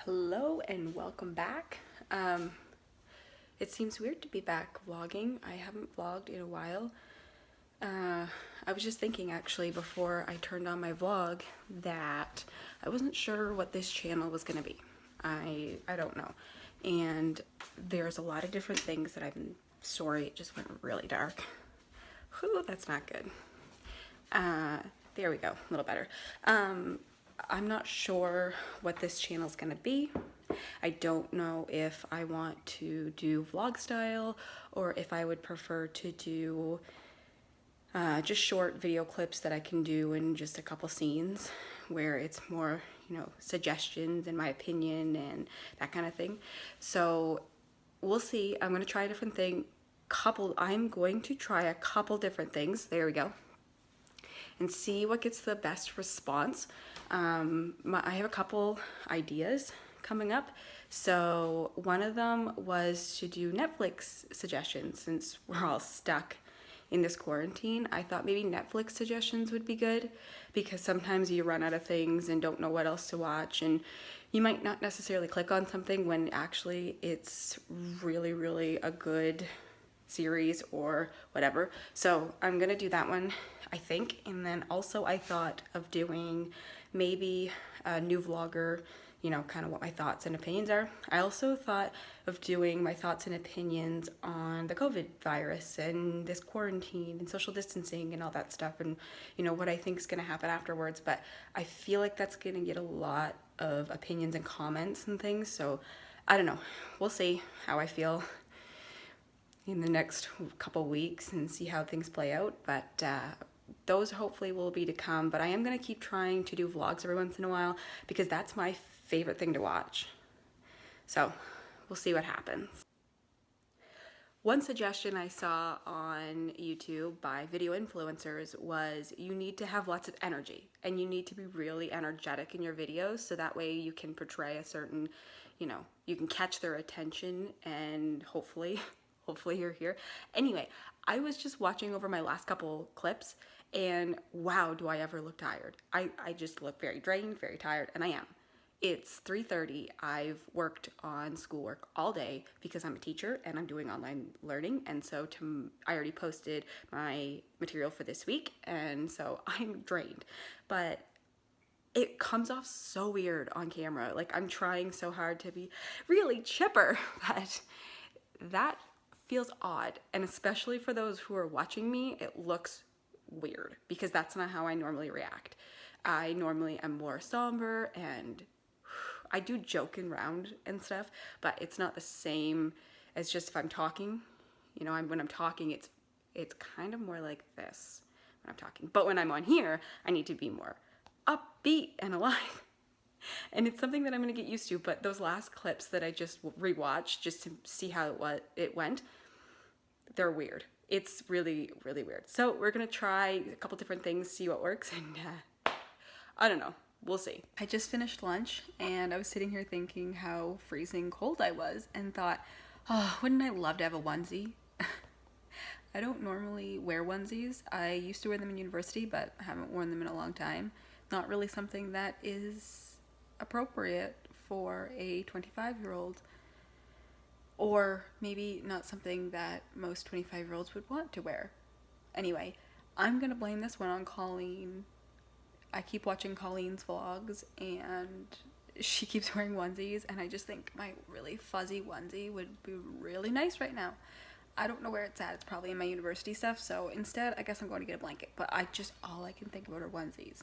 Hello and welcome back. It seems weird to be back vlogging. I haven't vlogged in a while. I was just thinking actually before I turned on my vlog that I wasn't sure what this channel was gonna be. I don't know. And there's a lot of different things that I've been, sorry, it just went really dark. Whew, that's not good. There we go, a little better. I'm not sure what this channel's gonna be. I don't know if I want to do vlog style or if I would prefer to do just short video clips that I can do in just a couple scenes where it's more, suggestions and my opinion and that kind of thing. So we'll see. I'm gonna try a different thing. I'm going to try a couple different things. There we go. And see what gets the best response. I have a couple ideas coming up. So one of them was to do Netflix suggestions since we're all stuck in this quarantine. I thought maybe Netflix suggestions would be good because sometimes you run out of things and don't know what else to watch, and you might not necessarily click on something when actually it's really, really a good series or whatever. So I'm gonna do that one, I think. And then also I thought of doing maybe a new vlogger, kind of what my thoughts and opinions are. I also thought of doing my thoughts and opinions on the COVID virus and this quarantine and social distancing and all that stuff, and what I think is going to happen afterwards. But I feel like that's going to get a lot of opinions and comments and things, so I don't know. We'll see how I feel in the next couple weeks and see how things play out, but those hopefully will be to come. But I am going to keep trying to do vlogs every once in a while because that's my favorite thing to watch. So we'll see what happens. One suggestion I saw on YouTube by video influencers was you need to have lots of energy and you need to be really energetic in your videos so that way you can portray a certain, you can catch their attention and hopefully you're here. Anyway, I was just watching over my last couple clips and wow, do I ever look tired. I just look very drained, very tired, and I am. It's 3:30. I've worked on schoolwork all day because I'm a teacher and I'm doing online learning, and so I already posted my material for this week, and so I'm drained. But it comes off so weird on camera. Like I'm trying so hard to be really chipper, but that feels odd, and especially for those who are watching me, it looks weird because that's not how I normally react. I normally am more somber and I do joke around and stuff, but it's not the same as just if I'm talking. When I'm talking, it's kind of more like this when I'm talking. But when I'm on here, I need to be more upbeat and alive. And it's something that I'm gonna get used to, but those last clips that I just rewatched just to see how it went, they're weird. It's really, really weird. So we're gonna try a couple different things, see what works, and I don't know. We'll see. I just finished lunch and I was sitting here thinking how freezing cold I was and thought, oh, wouldn't I love to have a onesie? I don't normally wear onesies. I used to wear them in university, but I haven't worn them in a long time. Not really something that is appropriate for a 25-year-old, or maybe not something that most 25-year-olds would want to wear. Anyway, I'm gonna blame this one on Colleen. I keep watching Colleen's vlogs and she keeps wearing onesies, and I just think my really fuzzy onesie would be really nice right now. I don't know where it's at. It's probably in my university stuff, so instead I guess I'm going to get a blanket, but all I can think about are onesies.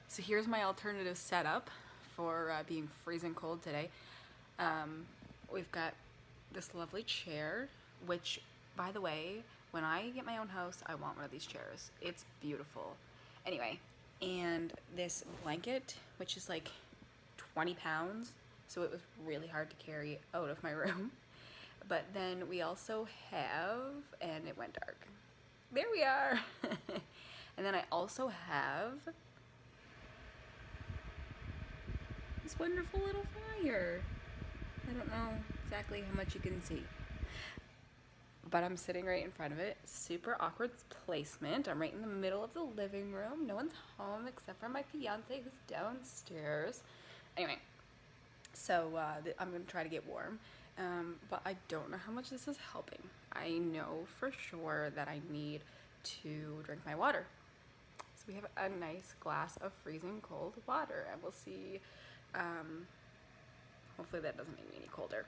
So here's my alternative setup for being freezing cold today. We've got this lovely chair, which, by the way, when I get my own house, I want one of these chairs. It's beautiful. Anyway, and this blanket, which is like 20 pounds, so it was really hard to carry out of my room. But then we also have, and it went dark. There we are. And then I also have this wonderful little fire. I don't know exactly how much you can see, but I'm sitting right in front of it. Super awkward placement. I'm right in the middle of the living room. No one's home except for my fiance who's downstairs. Anyway, So I'm going to try to get warm. But I don't know how much this is helping. I know for sure that I need to drink my water. So we have a nice glass of freezing cold water, and we'll see. Hopefully that doesn't make me any colder.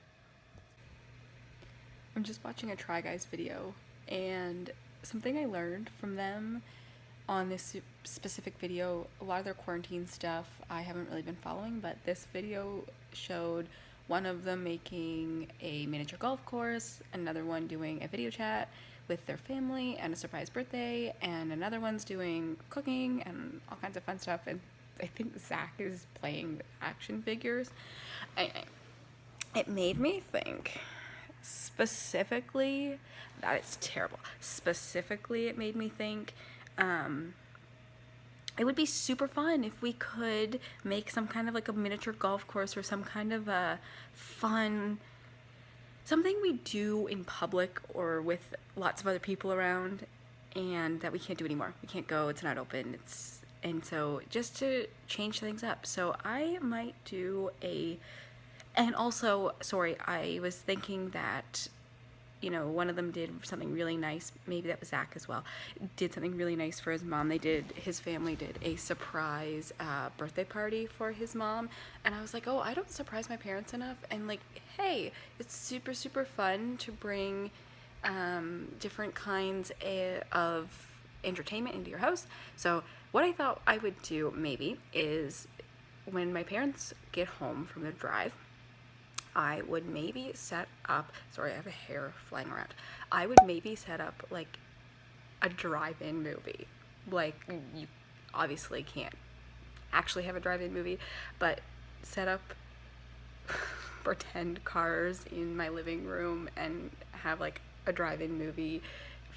I'm just watching a Try Guys video, and something I learned from them on this specific video, a lot of their quarantine stuff I haven't really been following, but this video showed one of them making a miniature golf course, another one doing a video chat with their family and a surprise birthday, and another one's doing cooking and all kinds of fun stuff. And I think Zach is playing action figures. It made me think specifically, that it's terrible. Specifically, it made me think it would be super fun if we could make some kind of like a miniature golf course or some kind of a fun, something we do in public or with lots of other people around, and that we can't do anymore. We can't go, it's not open, and so just to change things up. So I might do and also, sorry, I was thinking that, one of them did something really nice. Maybe that was Zach as well. Did something really nice for his mom. His family did a surprise birthday party for his mom. And I was like, oh, I don't surprise my parents enough. And like, hey, it's super, super fun to bring different kinds of entertainment into your house. So what I thought I would do maybe is when my parents get home from their drive, I would maybe set up, sorry, I have a hair flying around. I would maybe set up like a drive-in movie. Like, you obviously can't actually have a drive-in movie, but set up pretend cars in my living room and have like a drive-in movie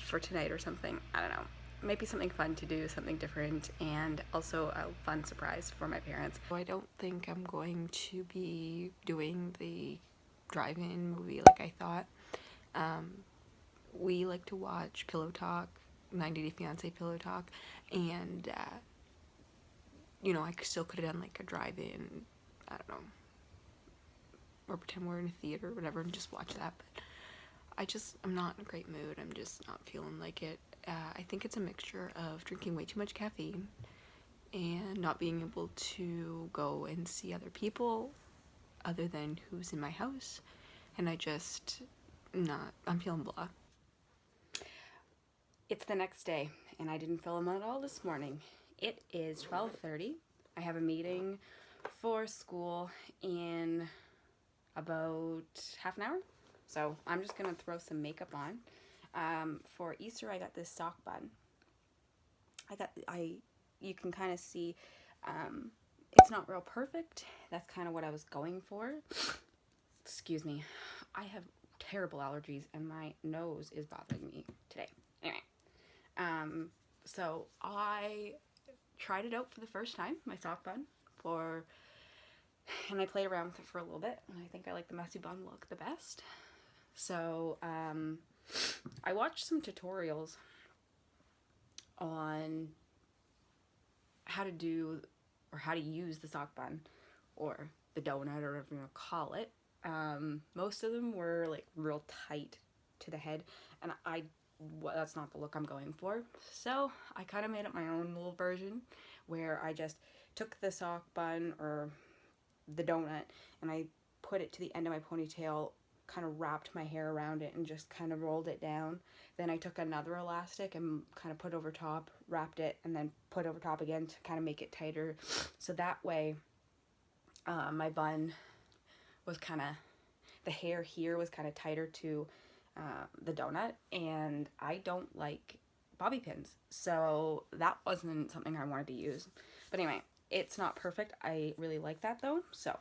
for tonight or something. I don't know. Maybe something fun to do, something different, and also a fun surprise for my parents. I don't think I'm going to be doing the drive-in movie like I thought. We like to watch Pillow Talk, 90 Day Fiance Pillow Talk, and I still could have done like a drive-in, I don't know, or pretend we're in a theater or whatever and just watch that, but I'm not in a great mood. I'm just not feeling like it. I think it's a mixture of drinking way too much caffeine and not being able to go and see other people other than who's in my house, and I'm feeling blah. It's the next day, and I didn't film at all this morning. It is 12:30. I have a meeting for school in about half an hour, so I'm just gonna throw some makeup on. For Easter, I got this sock bun. You can kind of see, it's not real perfect. That's kind of what I was going for. Excuse me. I have terrible allergies and my nose is bothering me today. Anyway, so I tried it out for the first time, my sock bun, and I played around with it for a little bit, and I think I like the messy bun look the best. So, I watched some tutorials on how to do or how to use the sock bun or the donut or whatever you want to call it. Most of them were like real tight to the head, and that's not the look I'm going for. So I kind of made up my own little version where I just took the sock bun or the donut and I put it to the end of my ponytail, kind of wrapped my hair around it and just kind of rolled it down. Then I took another elastic and kind of put over top, wrapped it, and then put over top again to kind of make it tighter. So that way, my bun was the hair here was kind of tighter to the donut, and I don't like bobby pins, so that wasn't something I wanted to use. But anyway, it's not perfect. I really like that though, so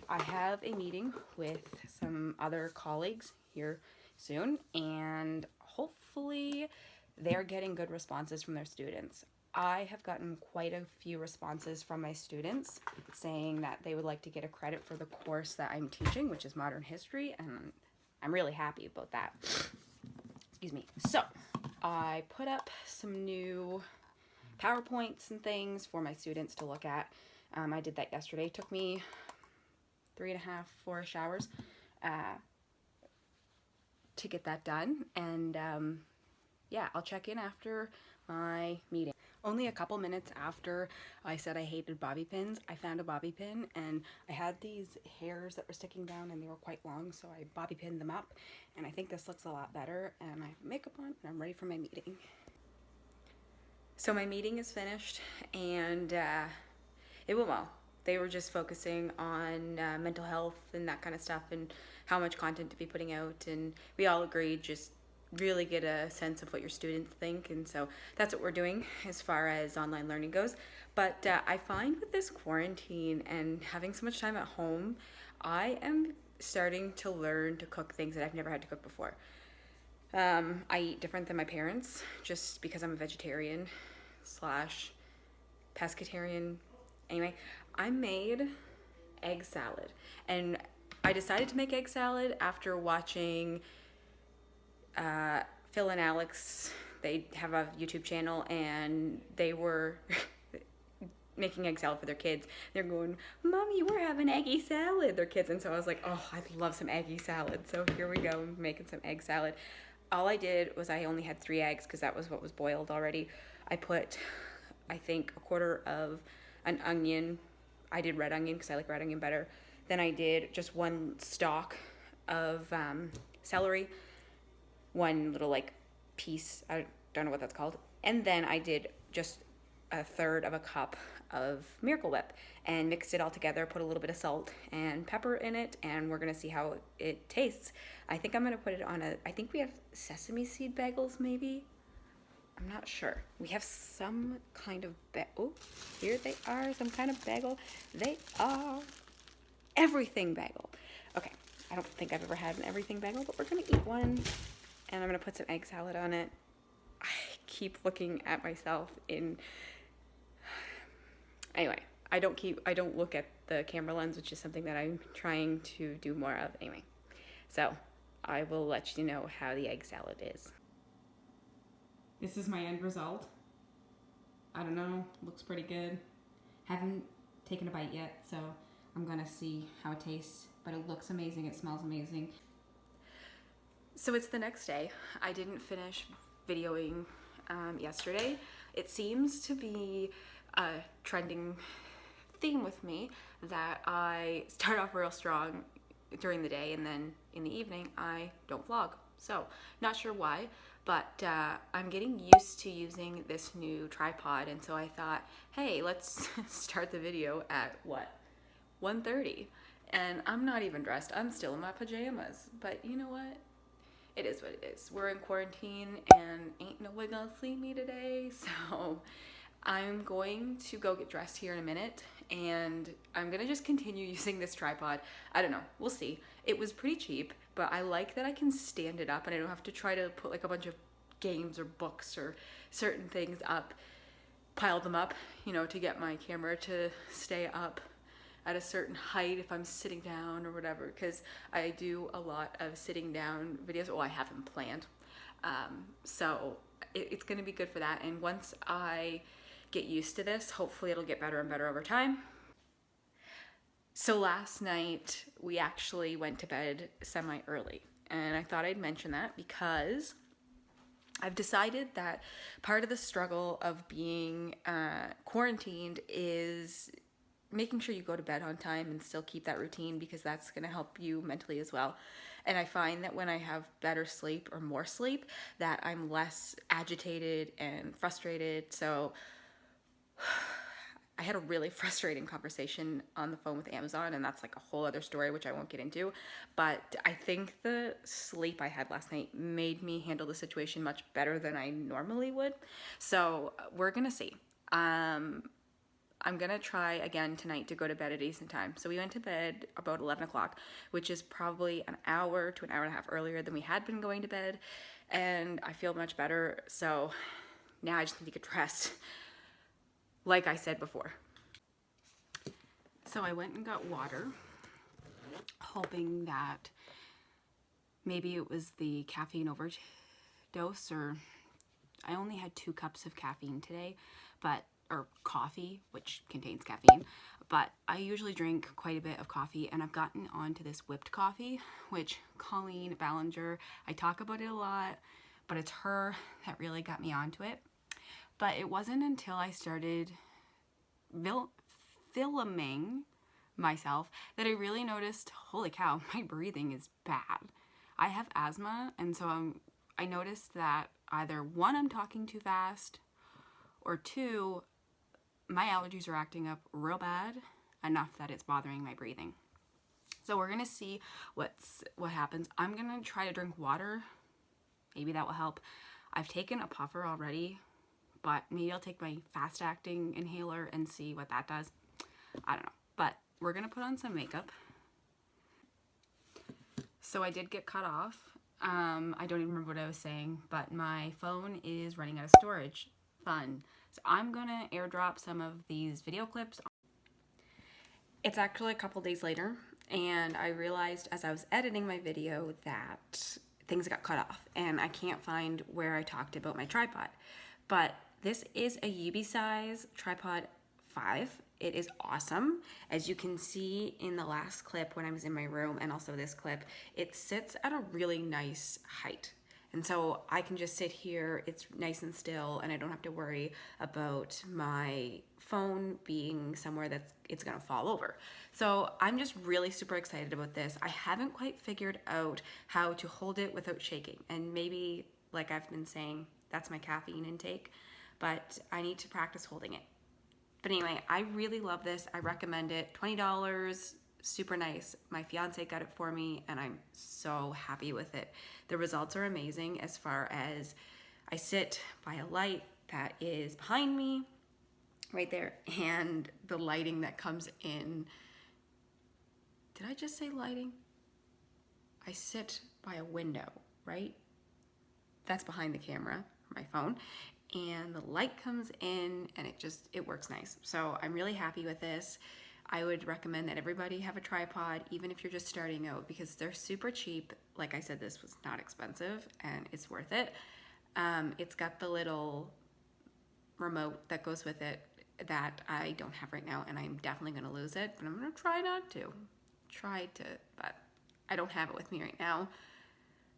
I have a meeting with some other colleagues here soon, and hopefully they're getting good responses from their students. I have gotten quite a few responses from my students saying that they would like to get a credit for the course that I'm teaching, which is modern history, and I'm really happy about that. Excuse me. So I put up some new PowerPoints and things for my students to look at. I did that yesterday. It took me 3.5, 4 showers to get that done. And yeah, I'll check in after my meeting. Only a couple minutes after I said I hated bobby pins, I found a bobby pin, and I had these hairs that were sticking down and they were quite long, so I bobby pinned them up, and I think this looks a lot better, and I have makeup on and I'm ready for my meeting. So my meeting is finished, and it went well. They were just focusing on mental health and that kind of stuff and how much content to be putting out, and we all agreed just really get a sense of what your students think, and so that's what we're doing as far as online learning goes. But I find with this quarantine and having so much time at home, I am starting to learn to cook things that I've never had to cook before. I eat different than my parents just because I'm a vegetarian slash pescatarian. Anyway, I made egg salad, and I decided to make egg salad after watching Phil and Alex. They have a YouTube channel, and they were making egg salad for their kids. They're going, "Mommy, we're having eggy salad," their kids. And so I was like, oh, I love some eggy salad. So here we go, making some egg salad. All I did was I only had 3 eggs because that was what was boiled already. I put, I think, a quarter of an onion. I did red onion because I like red onion better. Then I did just 1 stalk of celery, 1 little like piece, I don't know what that's called. And then I did just 1/3 of a cup of Miracle Whip and mixed it all together, put a little bit of salt and pepper in it, and we're gonna see how it tastes. I think I'm gonna put it on I think we have sesame seed bagels maybe? I'm not sure. We have some kind of oh, here they are, some kind of bagel. They are everything bagel. Okay, I don't think I've ever had an everything bagel, but we're gonna eat one, and I'm gonna put some egg salad on it. I keep looking at myself in, anyway, I don't look at the camera lens, which is something that I'm trying to do more of anyway. So I will let you know how the egg salad is. This is my end result. I don't know, looks pretty good. Haven't taken a bite yet, so I'm gonna see how it tastes, but it looks amazing, it smells amazing. So it's the next day. I didn't finish videoing yesterday. It seems to be a trending theme with me that I start off real strong during the day and then in the evening I don't vlog. So not sure why, but I'm getting used to using this new tripod, and so I thought, hey, let's start the video at what, 1:30, and I'm not even dressed. I'm still in my pajamas, but you know what? It is what it is. We're in quarantine and ain't no way gonna see me today, so I'm going to go get dressed here in a minute, and I'm gonna just continue using this tripod. I don't know, we'll see. It was pretty cheap, but I like that I can stand it up and I don't have to try to put like a bunch of games or books or certain things up, pile them up, you know, to get my camera to stay up at a certain height if I'm sitting down or whatever, because I do a lot of sitting down videos. Well, I have them planned. So it's gonna be good for that. And once I get used to this, hopefully it'll get better and better over time. So last night we actually went to bed semi-early, and I thought I'd mention that because I've decided that part of the struggle of being quarantined is making sure you go to bed on time and still keep that routine, because that's going to help you mentally as well. And I find that when I have better sleep or more sleep, that I'm less agitated and frustrated. So I had a really frustrating conversation on the phone with Amazon, and that's like a whole other story, which I won't get into. But I think the sleep I had last night made me handle the situation much better than I normally would. So we're going to see. I'm gonna try again tonight to go to bed at a decent time. So we went to bed about 11 o'clock, which is probably an hour to an hour and a half earlier than we had been going to bed. And I feel much better. So now I just need to get dressed, like I said before. So I went and got water, hoping that maybe it was the caffeine overdose, or I only had 2 cups of caffeine today, but or coffee, which contains caffeine, but I usually drink quite a bit of coffee, and I've gotten onto this whipped coffee, which Colleen Ballinger, I talk about it a lot, but it's her that really got me onto it. But it wasn't until I started filming myself that I really noticed, holy cow, my breathing is bad. I have asthma, and so I noticed that either one, I'm talking too fast, or two, my allergies are acting up real bad, enough that it's bothering my breathing. So we're gonna see what happens. I'm gonna try to drink water. Maybe that will help. I've taken a puffer already, but maybe I'll take my fast acting inhaler and see what that does. I don't know, but we're gonna put on some makeup. So I did get cut off. I don't even remember what I was saying, but my phone is running out of storage. Fun. So I'm gonna airdrop some of these video clips. It's actually a couple days later, and I realized as I was editing my video that things got cut off, and I can't find where I talked about my tripod. But this is a UBeesize Tripod 5. It is awesome. As you can see in the last clip when I was in my room, and also this clip, it sits at a really nice height. And so I can just sit here, it's nice and still, and I don't have to worry about my phone being somewhere that it's gonna fall over. So I'm just really super excited about this. I haven't quite figured out how to hold it without shaking. And maybe, like I've been saying, that's my caffeine intake, but I need to practice holding it. But anyway, I really love this. I recommend it. $20, super nice. My fiance got it for me, and I'm so happy with it. The results are amazing as far as I sit by a light that is behind me right there, and the lighting that comes in. Did I just say lighting? I sit by a window, right? That's behind the camera, my phone, and the light comes in, and it works nice. So I'm really happy with this. I would recommend that everybody have a tripod, even if you're just starting out, because they're super cheap. Like I said, this was not expensive, and it's worth it. It's got the little remote that goes with it that I don't have right now, and I'm definitely gonna lose it, but I'm gonna try not to. But I don't have it with me right now.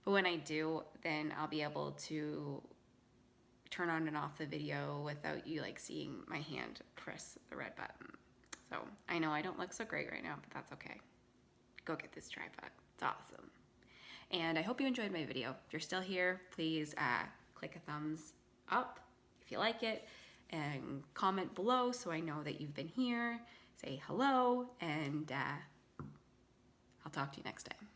But when I do, then I'll be able to turn on and off the video without you like seeing my hand press the red button. So I know I don't look so great right now, but that's okay. Go get this tripod. It's awesome. And I hope you enjoyed my video. If you're still here, please click a thumbs up if you like it, and comment below so I know that you've been here. Say hello, and I'll talk to you next time.